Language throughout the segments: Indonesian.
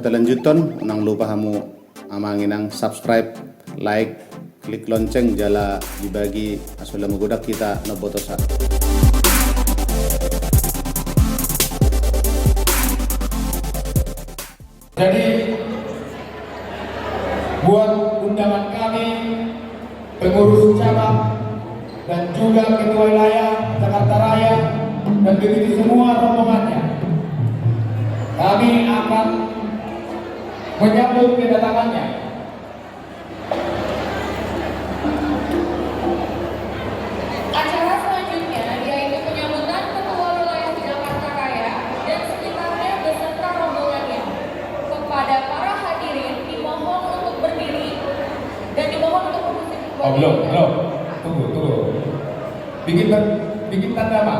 lanjuton, unang lupa kamu amanginang subscribe, like, klik lonceng jala dibagi asula mugodak kita nabotosa. Jadi buat undangan kami, pengurus cabang dan juga ketua wilayah Jakarta Raya dan begitu semua rombongannya, kami akan menyambut kedatangannya. Acara selanjutnya yaitu penyambutan Ketua Wilayah Jakarta Raya dan sekitarnya beserta rombongannya. Kepada para hadirin dimohon untuk berdiri dan dimohon untuk mengikuti. Oh belum, tunggu. Bikin tanda apa?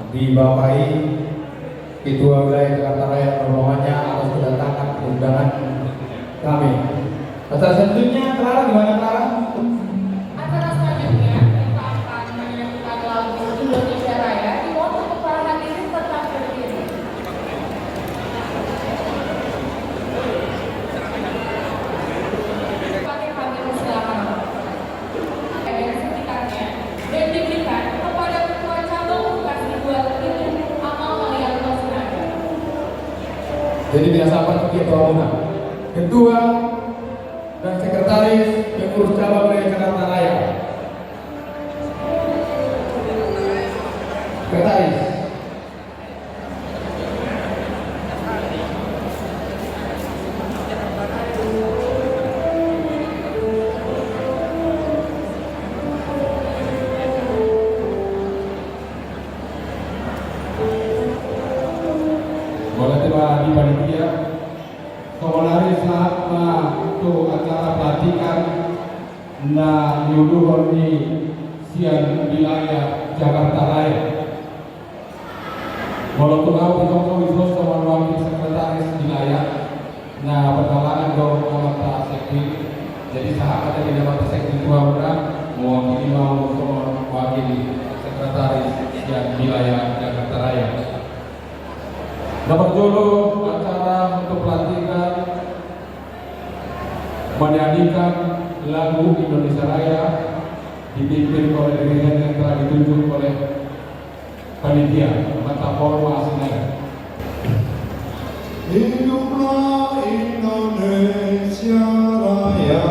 Dibawahi Ketua Wilayah Jakarta Raya rombongannya atas kedatangan undangan kami. Acara selanjutnya Clara, gimana Clara? Acara selanjutnya kita akan menyanyikan lagu Indonesia Raya. Dimohon untuk para hadirin tetap berdiri. Pakai kami persilakan. Dan sekitarnya dan diberikan kepada Ketua Cabang Bekasi 2 ini Amal Malianto Sinaga. Jadi biasa apa Ketua dan Sekretaris Pengurus Cabang Wilayah Jakarta Raya. Sekretaris. Boleh tiba di panitia. Sekretaris saat untuk acara pelatihan na nyuduhon di sian wilayah Jakarta Raya. Walaupun aku tidak tahu itu dulu acara untuk pelantikan menyanyikan lagu Indonesia Raya dipimpin oleh dirijen yang telah ditunjuk oleh panitia Matapol Masinai. Hiduplah Indonesia Raya.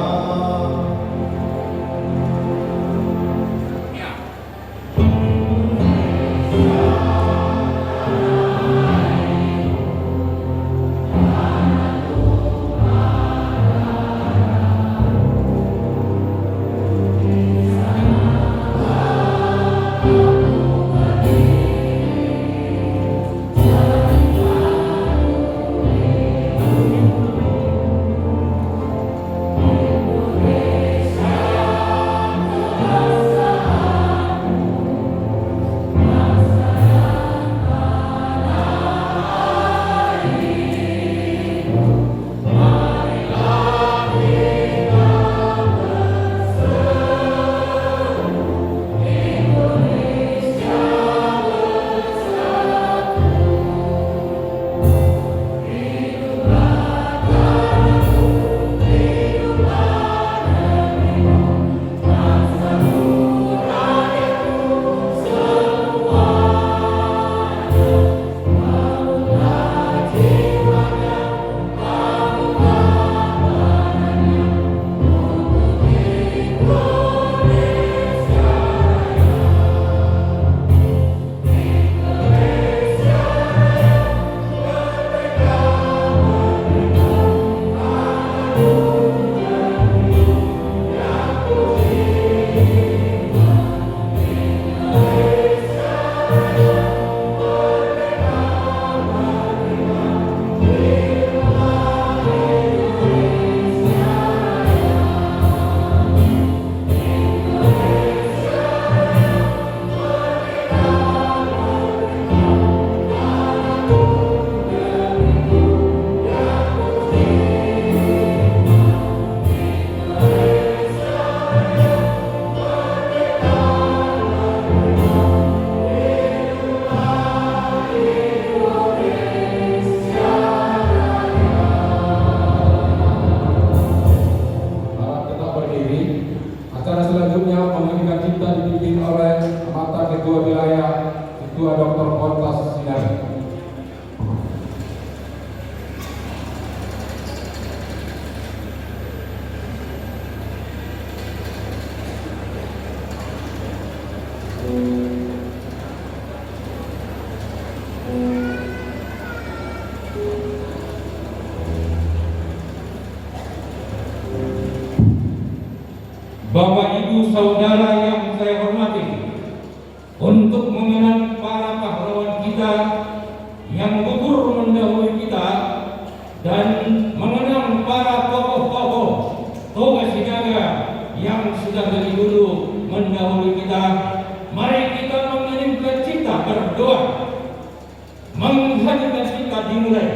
Ketua Dr. Pontas Sinar. Bapak Ibu Saudara yang saya hormati, untuk mengenang para pahlawan kita yang gugur mendahului kita dan mengenang para tokoh-tokoh Toga Sidaga yang sudah lebih dulu mendahului kita, mari kita mengirimkan cita berdoa, menghadirkan cita dimulai.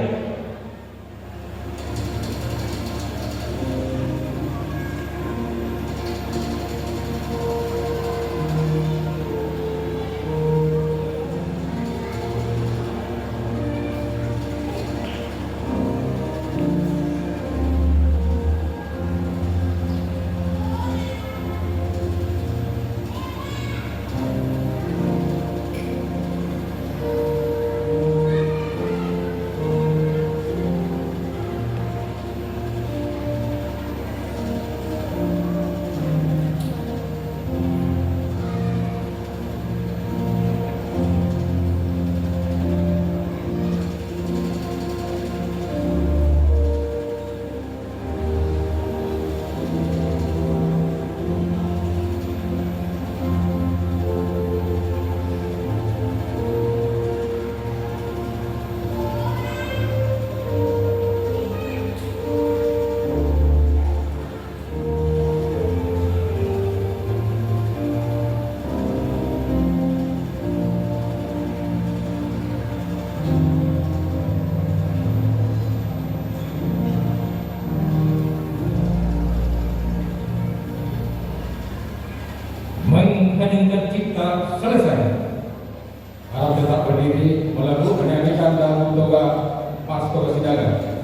Mas Sidaga.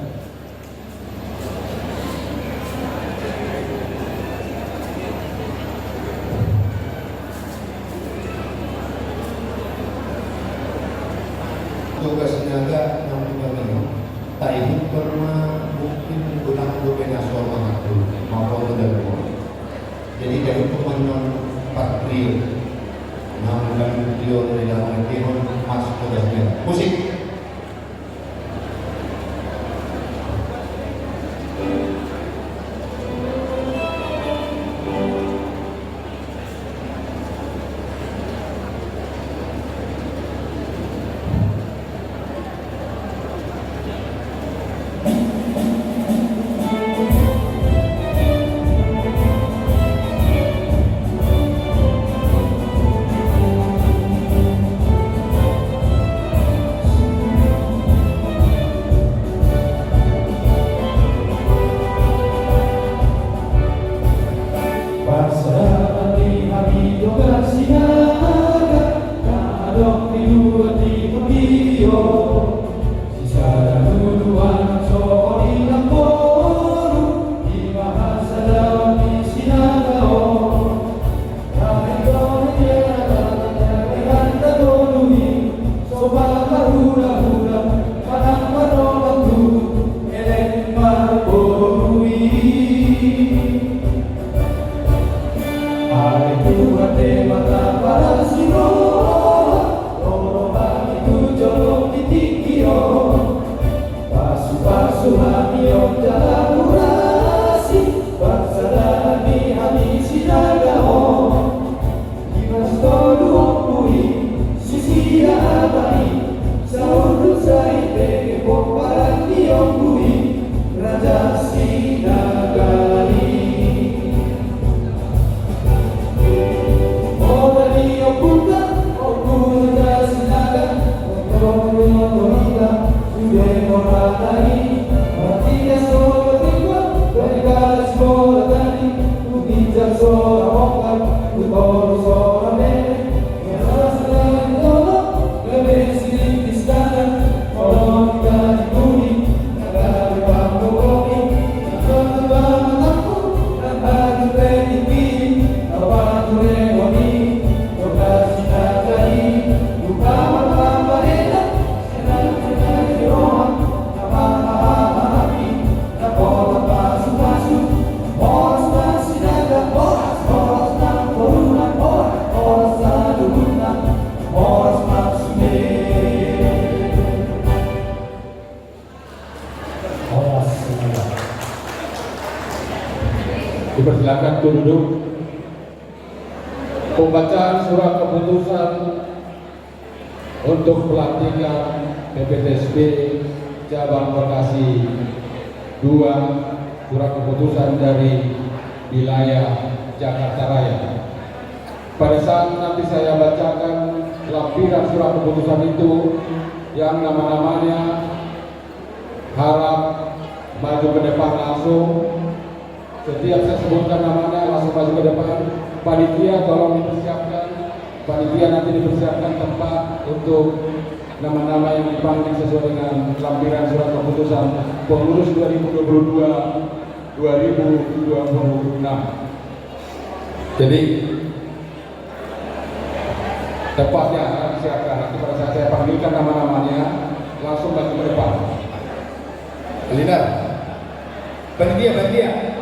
Tugas niaga yang punya minum, tak ikut pernah mungkin menggunakan domain nasional itu maupun tidak boleh. Jadi dari pemain patrio, namun dia dari dalam tim masuk tugas niaga. Musik. Dipersilakan duduk. Pembacaan surat keputusan untuk pelantikan PPTSB Cabang Bekasi 2, surat keputusan dari wilayah Jakarta Raya. Pada saat nanti saya bacakan lampiran surat keputusan itu, yang nama-namanya harap maju ke depan langsung. Setiap saya sebutkan namanya langsung maju ke depan. Panitia tolong dipersiapkan. Panitia nanti dipersiapkan tempat untuk nama-nama yang dipanggil sesuai dengan lampiran surat keputusan pengurus 2022-2026. Jadi tepatnya siapkan. Nanti pada saat saya panggilkan nama-namanya langsung maju ke depan. Alina, panitia.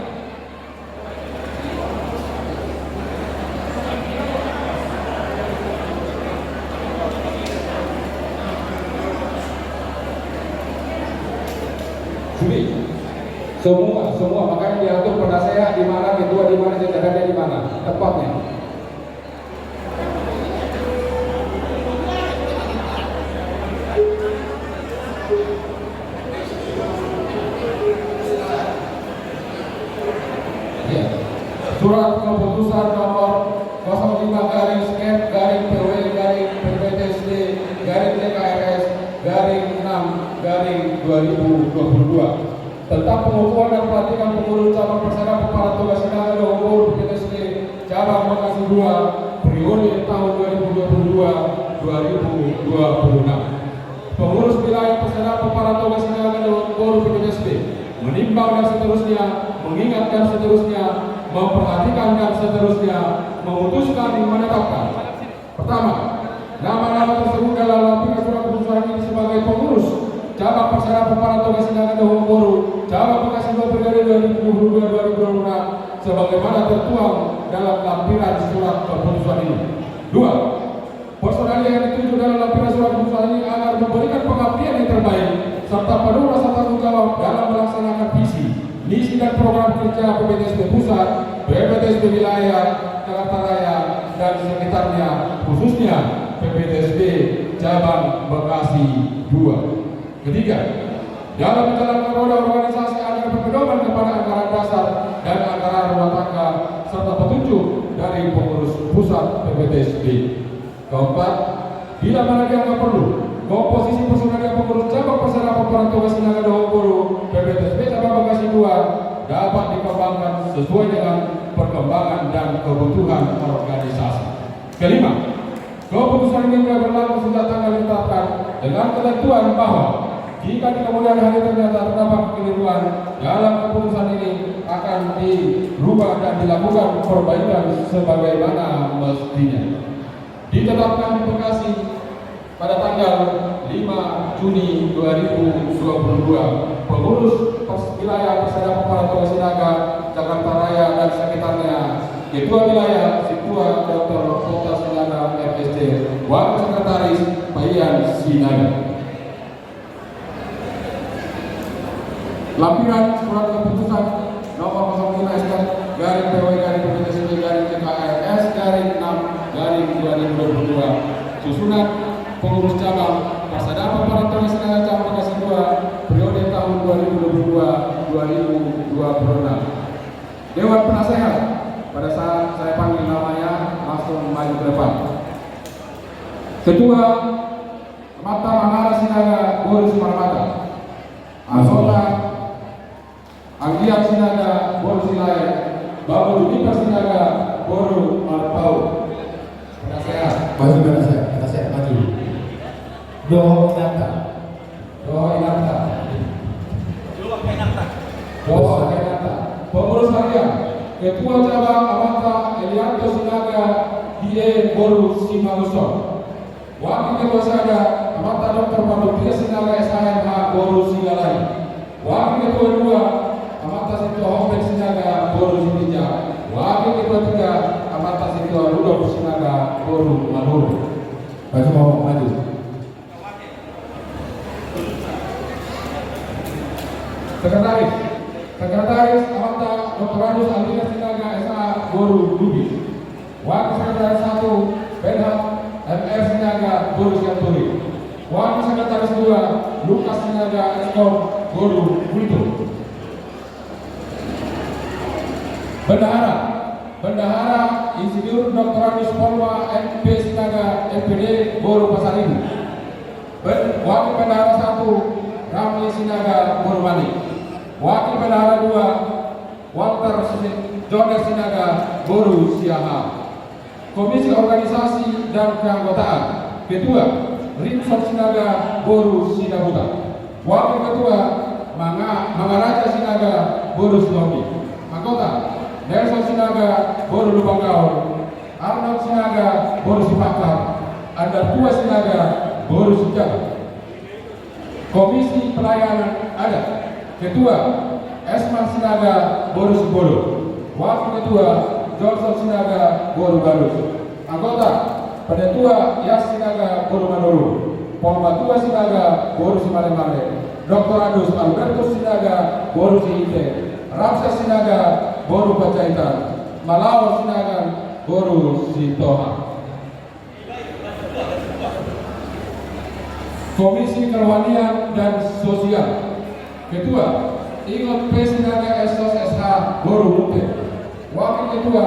Semua makanya diatur pada saya di mana, ketua di mana, jajarannya di mana, tepatnya. Ya. Surat keputusan nomor 05-PW-PTSD-TKRS-6-2022 tentang pengukuhan dan pelantikan pengurus cabang pelaksana kepala tugas negara dan umur PTSD cabang Bekasi 2 periode tahun 2022-2026. pengurus wilayah Persada Paratoga Sinaga Boru PPSB menimbang dan seterusnya, mengingat dan seterusnya, memperhatikan dan seterusnya, memutuskan menetapkan. Pertama, nama-nama tersebut dalam lampiran surat keputusan ini sebagai pengurus cabang Persada Paratoga Sinaga Boru cabang Bekasi 2 periode 2022-2026 sebagaimana tertuang dalam lampiran surat keputusan ini. 2. Personalia yang dituju dalam lampiran surat keputusan ini agar memberikan pengabdian yang terbaik serta penuh rasa tanggung jawab dalam melaksanakan visi, misi dan program kerja PPTSB Pusat, PPTSB Wilayah Jakarta Raya dan sekitarnya, khususnya PPTSB Cabang Bekasi 2. Ketiga, dalam menjalankan roda organisasi agar berpedoman kepada anggaran dasar dan anggaran rumah tangga serta petunjuk dari pengurus pusat PPTSB. Keempat, bila mana dianggap perlu, komposisi personalia pengurus cabang Persada Paratoga Sinaga Boru PPTSB Cabang Bekasi 2 dapat dikembangkan sesuai dengan perkembangan dan kebutuhan organisasi. Kelima, keputusan ini mulai berlaku sejak tanggal ditetapkan dengan ketentuan bahwa jika di kemudian hari ternyata terdapat kekeliruan dalam keputusan ini akan dirubah dan dilakukan perbaikan sebagaimana mestinya. Ditetapkan di Bekasi pada tanggal 5 Juni 2022, pengurus wilayah Persada Paratoga Sinaga Jakarta Raya dan sekitarnya, Ketua Wilayah Situa Dr. Kota Sinaga FSD, Wakil Sekretaris Bayan Sinaga. Lampiran surat keputusan nomor 05 SK garing PW garing PPTSB garing CKRS garing 6 garing 2022 susunan pengurus cabang Persada Paratoga Sinaga Cabang Bekasi 2 periode tahun 2022-2026. Dewan Penasehat, pada saat saya panggil namanya langsung maju ke depan. Ketua Mata Manara Sinaga Boru Simarmata, Anggota Anggian Sinaga Boru Silai, Babu Juniper Sinaga Boru Marpau. Penasehat, Maju penasehat, maju. Doa Inata. Pengurus harian Ketua Cabang Amanta Elianto Sinaga DE Boru Simaluson. Wakil Ketua Sada Amanta Dr. Pambukti Sinaga SHMH Boru Sigalai. Wakil Ketua 2 Amanta Sitwa Hompet Sinaga Boru Sinija. Wakil Ketua 3 Amanta Sitwa Rudolf Sinaga Boru Manur. Maju mau maju. Sekretaris Amanta Dr. Randus Alina Sinaga SH Boru Lubis. Wakil Sekretaris 1 Benham MR Sinaga Boru Sianturi. Wakil Sekretaris 2 Lukas Sinaga Eskom Boru Bulto. Bendahara Insinyur Dr. Randus Polwa MP Sinaga MPD Boru Pasar Ibu. Wakil Bendahara 1 Ramli Sinaga Boru Mani. Wakil Bendahara 2 Walter Jones Sinaga Boru Siaha. Komisi Organisasi dan Keanggotaan, Ketua Rinson Sinaga Boru Sinabuta. Wakil Ketua Mangaraja Sinaga Boru Silomi. Anggota Nelson Sinaga Boru Lubang Gaul, Arnold Sinaga Boru Sipakar, Andar Tua Sinaga Boru Sijab. Komisi Pelayanan ada Ketua Esman Sinaga Boru Sibolo. Wakil Ketua Johnson Sinaga Boru Garus. Anggota Penetua Yas Sinaga Boru Manuru. Polmatua Sinaga Boru Simalemare. Dr. Adus Albertus Sinaga Boru Sihite. Ramses Sinaga Boru Pacaitan. Malawar Sinaga Boru Sitoha. Komisi Kerohanian dan Sosial, Ketua Ingot P. Sinaga Esos SH Boru Mute. Wakil Ketua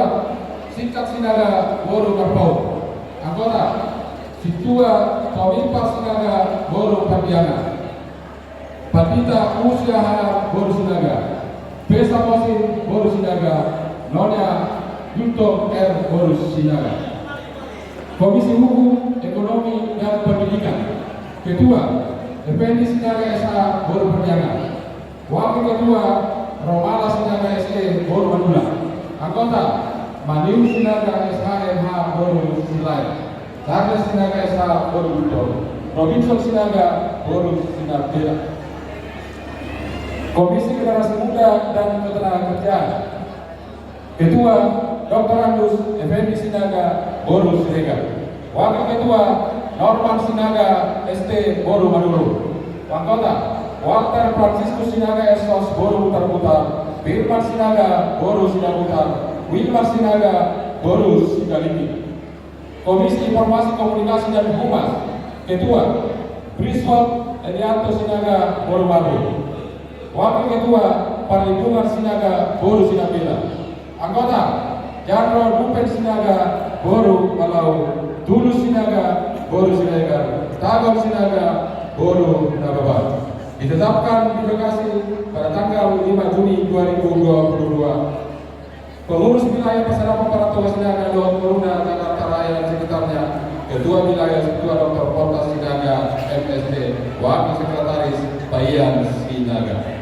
Singkat Sinaga Boru Marpau. Anggota Situa Kawimpas Sinaga Boru Pandiana. Pandita Usia Hana Boru Sinaga. Pesta Mosin Boru Sinaga. Nonya Yunto R. Boru Sinaga. Komisi Hukum, Ekonomi dan Pendidikan, Ketua Effendi Sinaga SH Boru Perjaka. Wakil Ketua Romala Sinaga SE Boru Madura. Anggota Maniu Sinaga SH MH Boru Silai. Charles Sinaga SH Boru Budo. Robinson Sinaga Boru Sinabela. Komisi Generasi Muda dan Ketenagakerjaan. Ketua Dr. Andus Effendi Sinaga Boru Siregar. Wakil Ketua Norman Sinaga ST Boru Maduro. Anggota Walter Franciscus Sinaga SOS Boru Putar-Putar. Firman Sinaga Boru Sidaputar. Wilmar Sinaga Boru Sigaliki. Komisi Informasi Komunikasi dan Humas. Ketua Priswot Edianto Sinaga Boru Maduro. Wakil Ketua Perlindungan Sinaga Boru Sinabela. Anggota Jarno Dupen Sinaga Boru Malau. Tulus Sinaga Boru Siregar. Tagom Sinaga Boru Nababat. Ditetapkan di Bekasi pada tanggal 5 Juni 2022. Pengurus wilayah Pasarapan Paratoga Sinaga Dr. Corona Jakarta Raya dan sekitarnya. Ketua wilayah Ketua Dr. Portas Sinaga MSD. Wakil Sekretaris Bayan Sinaga.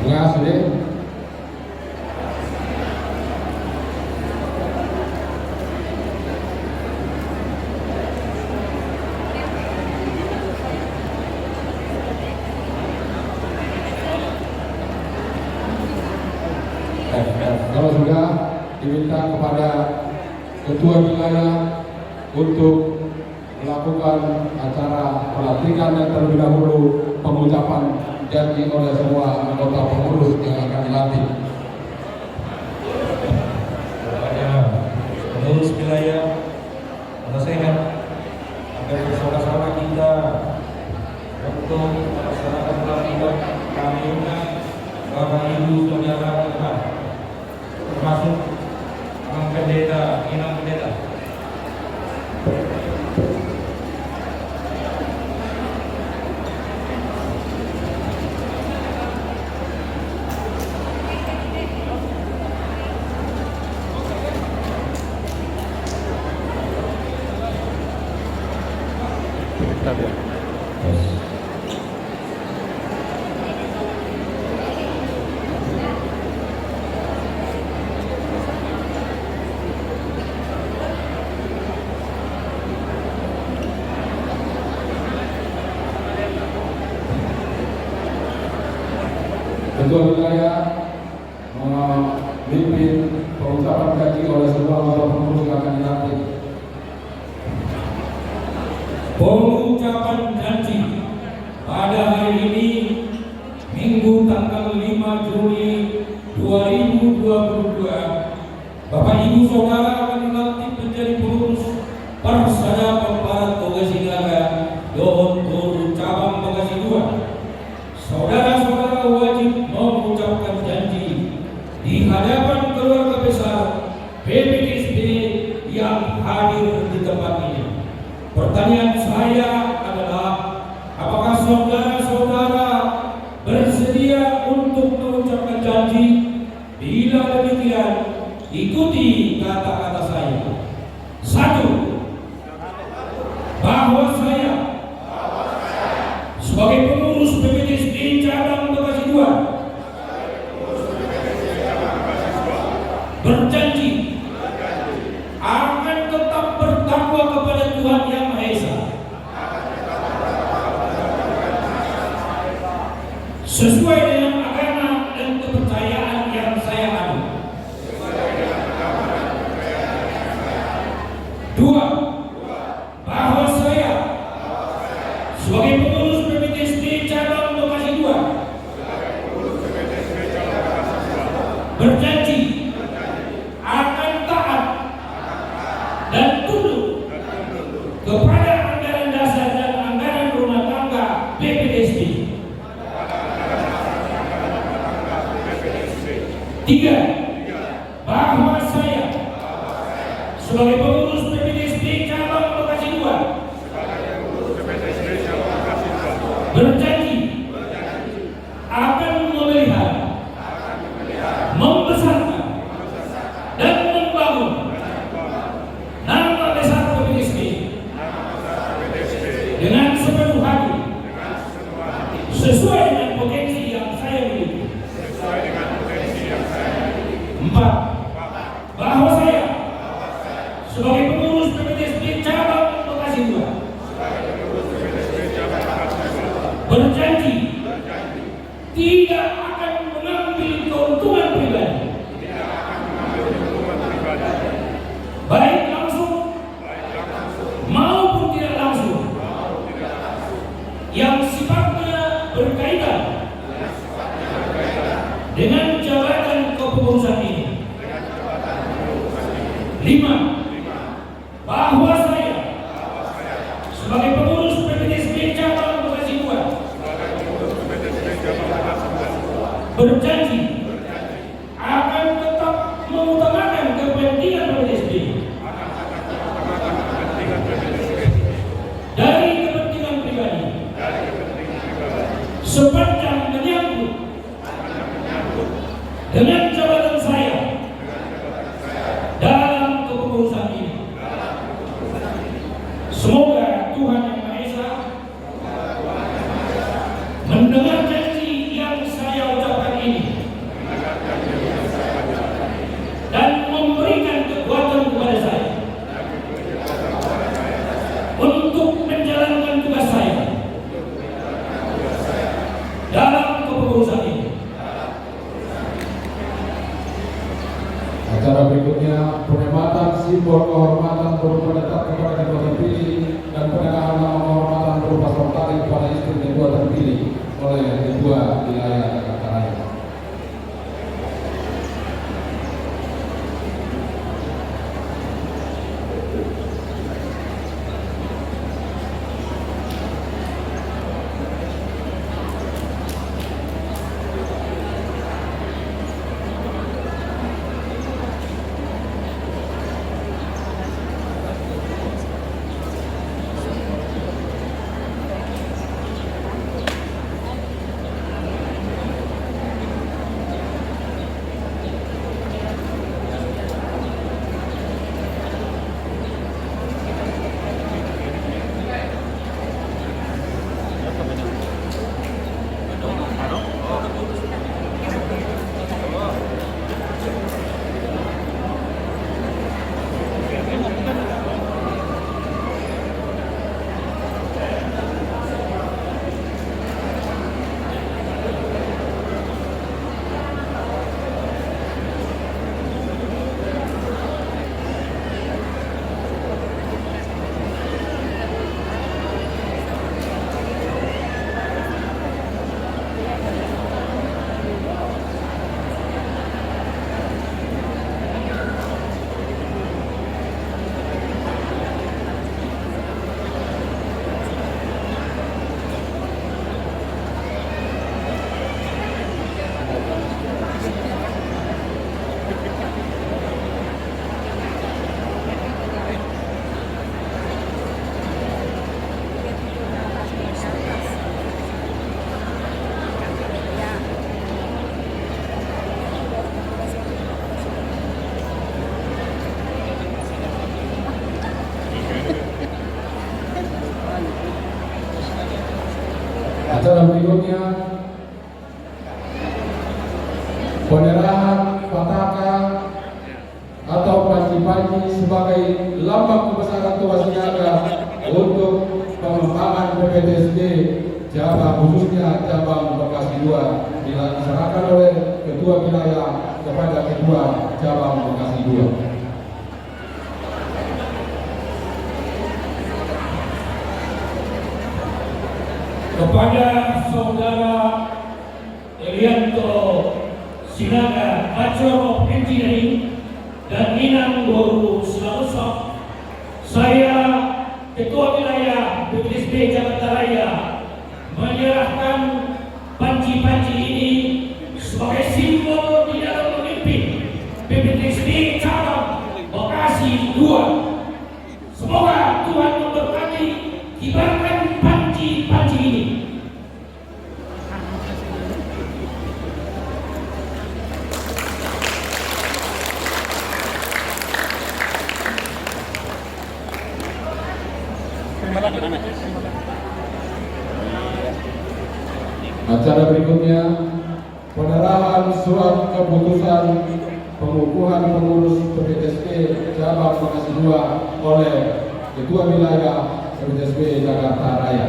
Terima kasih. Kalau sudah diminta kepada ketua wilayah untuk melakukan acara pelantikan dan terlebih dahulu pengucapan janji oleh semua anggota pengurus yang akan dilantik. Kepada pengurus wilayah, nasihat agar bersama-sama kita untuk melaksanakan pelantikan kami undang Bapak Ibu Saudara kita, termasuk Mang Pendeta, Inang Pendeta. Ketua wilayah memimpin pengucapan janji oleh semua anggota pengurus yang akan dilantik. Pengucapan janji pada hari ini Minggu tanggal 5 Juni 2022, Bapak Ibu Saudara akan dilantik menjadi pengurus Persada Paratoga Sinaga Dohon Boru Cabang Bekasi II. Saudara-saudara wajib mengucapkan janji di hadapan keluarga besar PPDSB yang hadir di tempat ini. Pertanyaan saya adalah, apakah saudara-saudara bersedia untuk mengucapkan janji? Bila demikian, ikuti kata-kata saya. 1. Bahwa saya sebagai pengurus PPDSB Cabang Bekasi II berjanji akan tetap bertakwa kepada Tuhan Yang Maha Esa, sesuai dengan agama dan kepercayaan yang saya anut. 2. Bahwa saya sebagai pengurus PPDSB Cabang Bekasi II berjanji akan taat dan tunduk kepada anggaran dasar dan anggaran rumah tangga PPDSB. 3. Bahwa saya sebagai pengurus PPDSB Cabang Bekasi II berjanji akan memelihara, membesarkan bahwa saya sebagai pengurus PPTSB cabang Bekasi 2 berjanji tidak akan mengambil keuntungan pribadi, baik langsung maupun tidak langsung, yang sifatnya berkaitan dengan jabatan kepengurusan ini. 5. Bahwa saya sebagai pengurus PPTSB cabang Bekasi 2 berjanji akan tetap mengutamakan kepentingan PPTSB dari kepentingan pribadi sepanjang menyangkut dengan jabatan saya dalam kepengurusan ini. Semoga Tuhan Yang Maha Esa mendengar janji yang saya ucapkan ini dan memberikan kekuatan kepada saya untuk menjalankan tugas saya dalam kepengurusan ini. Acara berikutnya penematan simbol kehormatan berupa detak kepada kedua terpilih dan penegakan nama kehormatan berupa sortari kepada istri kedua terpilih oleh kedua wilayah Jakarta Raya. Acara berikutnya penerahan pataka atau panji-panji sebagai lambang kebesaran tugas niaga untuk pengembangan PPTSD cabang khususnya cabang Bekasi 2 dilaksanakan oleh ketua wilayah kepada ketua cabang Bekasi 2. Kepada Saudara Elianto Sinaga, Bachelor of Engineering dan Minang Boru Sulawesi, saya Ketua Wilayah PPTSB Jakarta Raya menyerahkan panji-panji ini sebagai simbol di dalam memimpin PPTSB cabang Bekasi 2. Semoga Tuhan memberkati kibarkan panji-panji ini. Acara berikutnya penerahan surat keputusan pengukuhan pengurus PPTSB cabang Bekasi 2 oleh Ketua Wilayah PPTSB Jakarta Raya.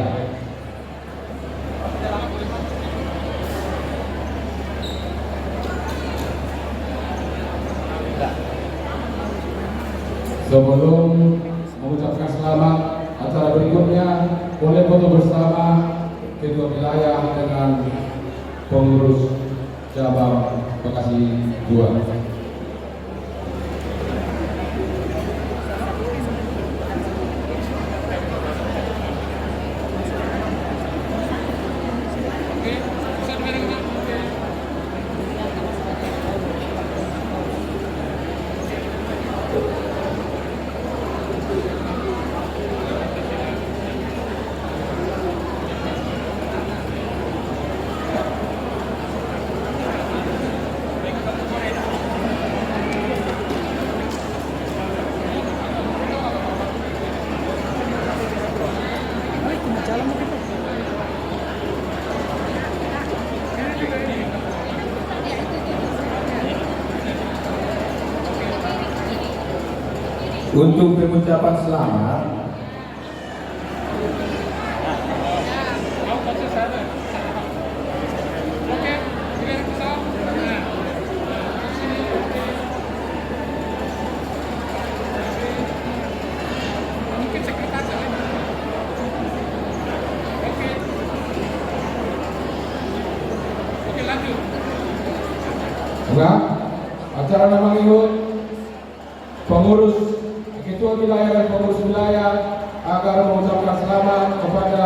Sebelum mengucapkan selamat, acara berikutnya boleh foto bersama Ketua Wilayah dengan pengurus cabang Bekasi 2. Untuk pengucapan selamat, Enggak, acara nama ikut pengurus Ketua Wilayah dan pengurus wilayah agar mengucapkan selamat kepada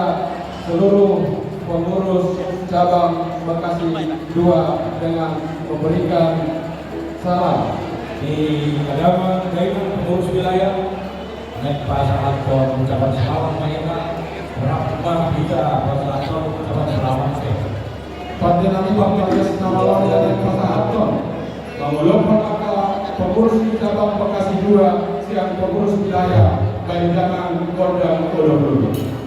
seluruh pengurus cabang Bekasi 2 dengan memberikan salam. di kediaman pengurus wilayah, Pak Sahaton mengucapkan selamat mereka, berapa bisa Pak Sahaton mengucapkan selamat. Pada nanti Bapak nama lawan dari Pak Sahaton, belum pengurus cabang Bekasi 2 siang pengurus wilayah Banjarmasin Kodam Kodam.